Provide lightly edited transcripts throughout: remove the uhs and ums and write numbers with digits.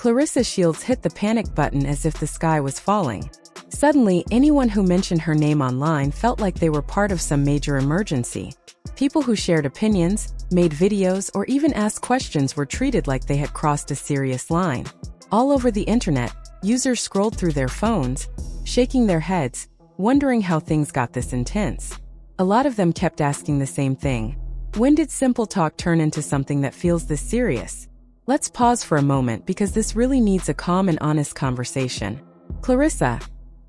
Claressa Shields hit the panic button as if the sky was falling. Suddenly, anyone who mentioned her name online felt like they were part of some major emergency. People who shared opinions, made videos, or even asked questions were treated like they had crossed a serious line. All over the internet, users scrolled through their phones, shaking their heads, wondering how things got this intense. A lot of them kept asking the same thing. When did simple talk turn into something that feels this serious? Let's pause for a moment because this really needs a calm and honest conversation. Claressa,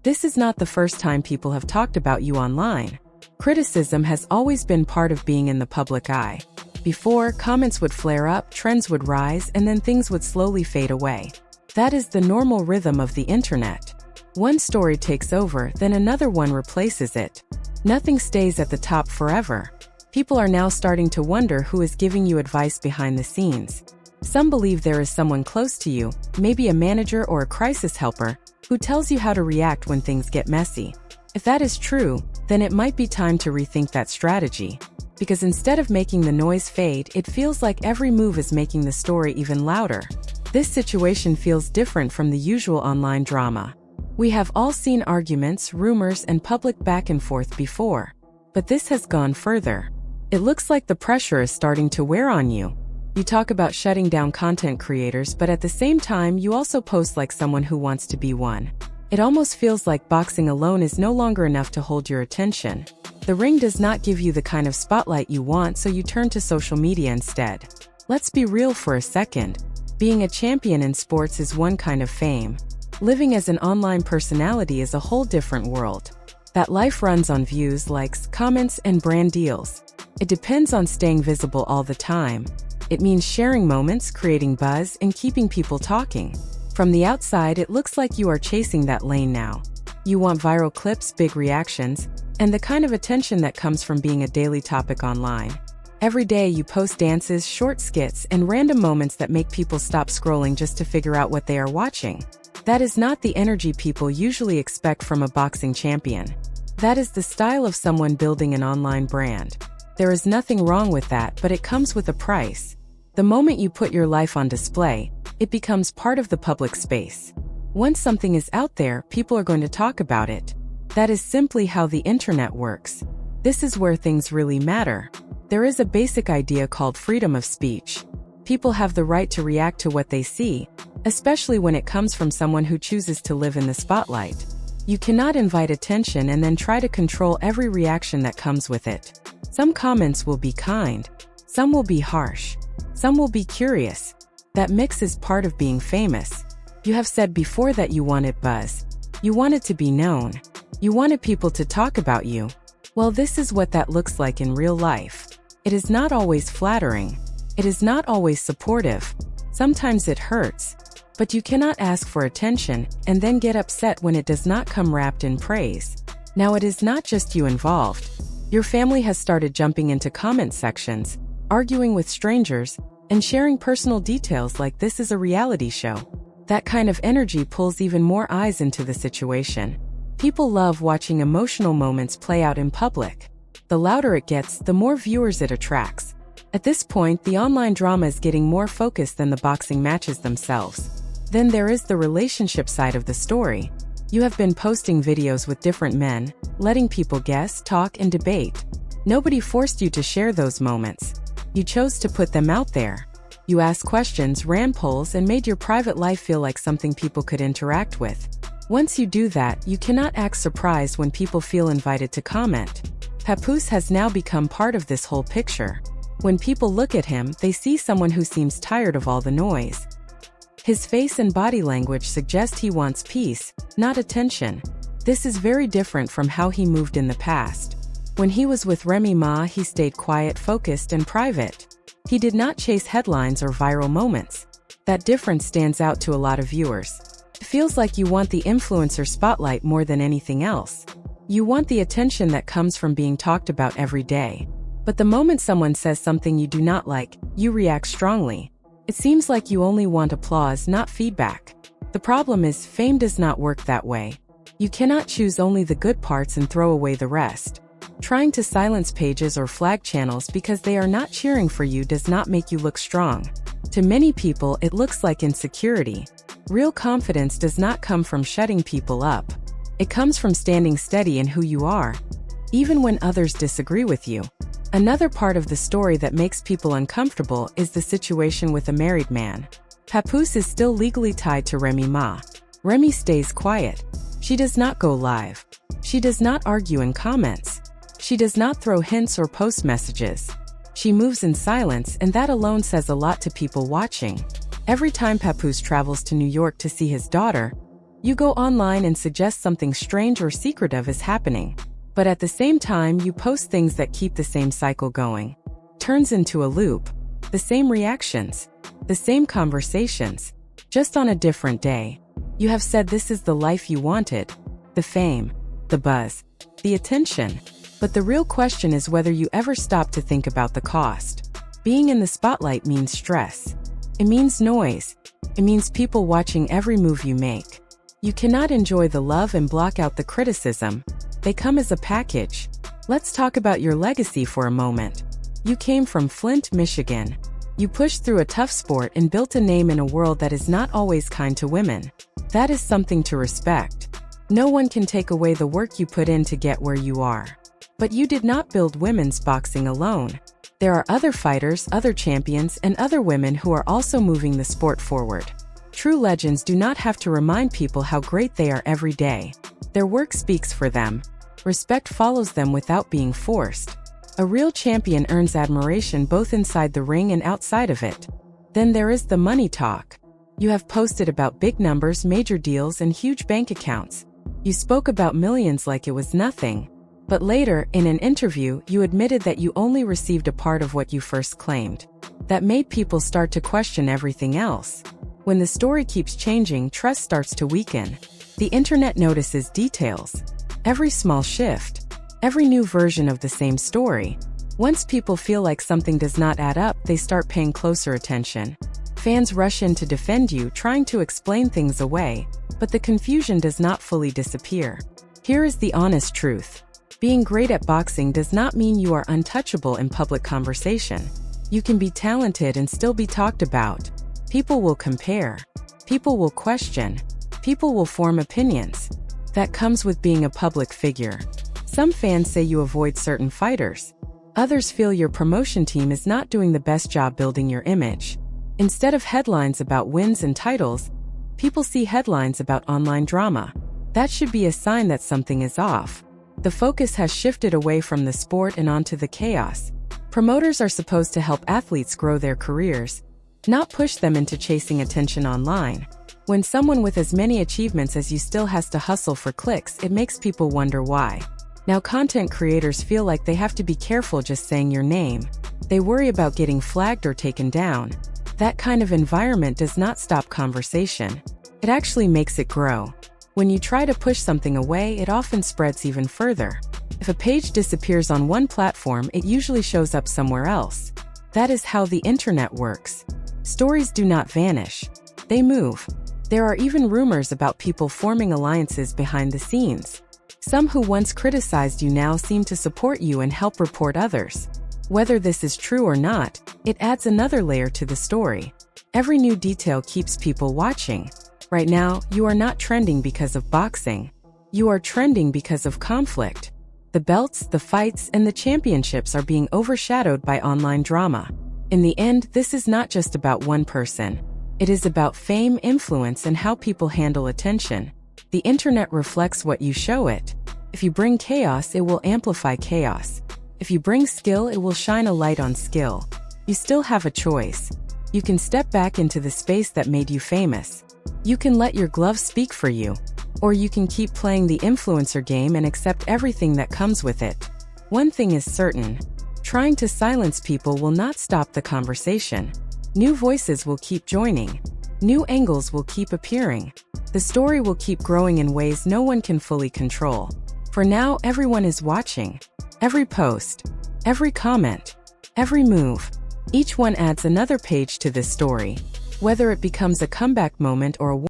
this is not the first time people have talked about you online. Criticism has always been part of being in the public eye. Before, comments would flare up, trends would rise, and then things would slowly fade away. That is the normal rhythm of the internet. One story takes over, then another one replaces it. Nothing stays at the top forever. People are now starting to wonder who is giving you advice behind the scenes. Some believe there is someone close to you, maybe a manager or a crisis helper, who tells you how to react when things get messy. If that is true, then it might be time to rethink that strategy. Because instead of making the noise fade, it feels like every move is making the story even louder. This situation feels different from the usual online drama. We have all seen arguments, rumors, and public back and forth before. But this has gone further. It looks like the pressure is starting to wear on you. You talk about shutting down content creators, but at the same time, you also post like someone who wants to be one. It almost feels like boxing alone is no longer enough to hold your attention. The ring does not give you the kind of spotlight you want, so you turn to social media instead. Let's be real for a second. Being a champion in sports is one kind of fame. Living as an online personality is a whole different world. That life runs on views, likes, comments, and brand deals. It depends on staying visible all the time. It means sharing moments, creating buzz, and keeping people talking. From the outside, it looks like you are chasing that lane now. You want viral clips, big reactions, and the kind of attention that comes from being a daily topic online. Every day you post dances, short skits, and random moments that make people stop scrolling just to figure out what they are watching. That is not the energy people usually expect from a boxing champion. That is the style of someone building an online brand. There is nothing wrong with that, but it comes with a price. The moment you put your life on display, it becomes part of the public space. Once something is out there, people are going to talk about it. That is simply how the internet works. This is where things really matter. There is a basic idea called freedom of speech. People have the right to react to what they see, especially when it comes from someone who chooses to live in the spotlight. You cannot invite attention and then try to control every reaction that comes with it. Some comments will be kind, some will be harsh, some will be curious. That mix is part of being famous. You have said before that you wanted buzz. You wanted to be known. You wanted people to talk about you. Well, this is what that looks like in real life. It is not always flattering. It is not always supportive. Sometimes it hurts. But you cannot ask for attention and then get upset when it does not come wrapped in praise. Now, it is not just you involved. Your family has started jumping into comment sections, arguing with strangers, and sharing personal details like this is a reality show. That kind of energy pulls even more eyes into the situation. People love watching emotional moments play out in public. The louder it gets, the more viewers it attracts. At this point, the online drama is getting more focused than the boxing matches themselves. Then there is the relationship side of the story. You have been posting videos with different men, letting people guess, talk, and debate. Nobody forced you to share those moments. You chose to put them out there. You asked questions, ran polls, and made your private life feel like something people could interact with. Once you do that, you cannot act surprised when people feel invited to comment. Papoose has now become part of this whole picture. When people look at him, they see someone who seems tired of all the noise. His face and body language suggest he wants peace, not attention. This is very different from how he moved in the past. When he was with Remy Ma, he stayed quiet, focused, and private. He did not chase headlines or viral moments. That difference stands out to a lot of viewers. It feels like you want the influencer spotlight more than anything else. You want the attention that comes from being talked about every day. But the moment someone says something you do not like, you react strongly. It seems like you only want applause, not feedback. The problem is, fame does not work that way. You cannot choose only the good parts and throw away the rest. Trying to silence pages or flag channels because they are not cheering for you does not make you look strong. To many people, it looks like insecurity. Real confidence does not come from shutting people up. It comes from standing steady in who you are, even when others disagree with you. Another part of the story that makes people uncomfortable is the situation with a married man. Papoose is still legally tied to Remy Ma. Remy stays quiet. She does not go live. She does not argue in comments. She does not throw hints or post messages. She moves in silence, and that alone says a lot to people watching. Every time Papoose travels to New York to see his daughter, you go online and suggest something strange or secretive is happening. But at the same time, you post things that keep the same cycle going. Turns into a loop. The same reactions. The same conversations. Just on a different day. You have said this is the life you wanted. The fame. The buzz. The attention. But the real question is whether you ever stop to think about the cost. Being in the spotlight means stress. It means noise. It means people watching every move you make. You cannot enjoy the love and block out the criticism. They come as a package. Let's talk about your legacy for a moment. You came from Flint, Michigan. You pushed through a tough sport and built a name in a world that is not always kind to women. That is something to respect. No one can take away the work you put in to get where you are. But you did not build women's boxing alone. There are other fighters, other champions, and other women who are also moving the sport forward. True legends do not have to remind people how great they are every day. Their work speaks for them. Respect follows them without being forced. A real champion earns admiration both inside the ring and outside of it. Then there is the money talk. You have posted about big numbers, major deals, and huge bank accounts. You spoke about millions like it was nothing. But later, in an interview, you admitted that you only received a part of what you first claimed. That made people start to question everything else. When the story keeps changing, trust starts to weaken. The internet notices details. Every small shift. Every new version of the same story. Once people feel like something does not add up, they start paying closer attention. Fans rush in to defend you, trying to explain things away, but the confusion does not fully disappear. Here is the honest truth. Being great at boxing does not mean you are untouchable in public conversation. You can be talented and still be talked about. People will compare. People will question. People will form opinions. That comes with being a public figure. Some fans say you avoid certain fighters. Others feel your promotion team is not doing the best job building your image. Instead of headlines about wins and titles, people see headlines about online drama. That should be a sign that something is off. The focus has shifted away from the sport and onto the chaos. Promoters are supposed to help athletes grow their careers, not push them into chasing attention online. When someone with as many achievements as you still has to hustle for clicks, it makes people wonder why. Now content creators feel like they have to be careful just saying your name. They worry about getting flagged or taken down. That kind of environment does not stop conversation. It actually makes it grow. When you try to push something away, it often spreads even further. If a page disappears on one platform, it usually shows up somewhere else. That is how the internet works. Stories do not vanish. They move. There are even rumors about people forming alliances behind the scenes. Some who once criticized you now seem to support you and help report others. Whether this is true or not, it adds another layer to the story. Every new detail keeps people watching. Right now, you are not trending because of boxing. You are trending because of conflict. The belts, the fights, and the championships are being overshadowed by online drama. In the end, this is not just about one person. It is about fame, influence, and how people handle attention. The internet reflects what you show it. If you bring chaos, it will amplify chaos. If you bring skill, it will shine a light on skill. You still have a choice. You can step back into the space that made you famous. You can let your gloves speak for you. Or you can keep playing the influencer game and accept everything that comes with it. One thing is certain. Trying to silence people will not stop the conversation. New voices will keep joining. New angles will keep appearing. The story will keep growing in ways no one can fully control. For now, everyone is watching. Every post, every comment, every move. Each one adds another page to this story. Whether it becomes a comeback moment or a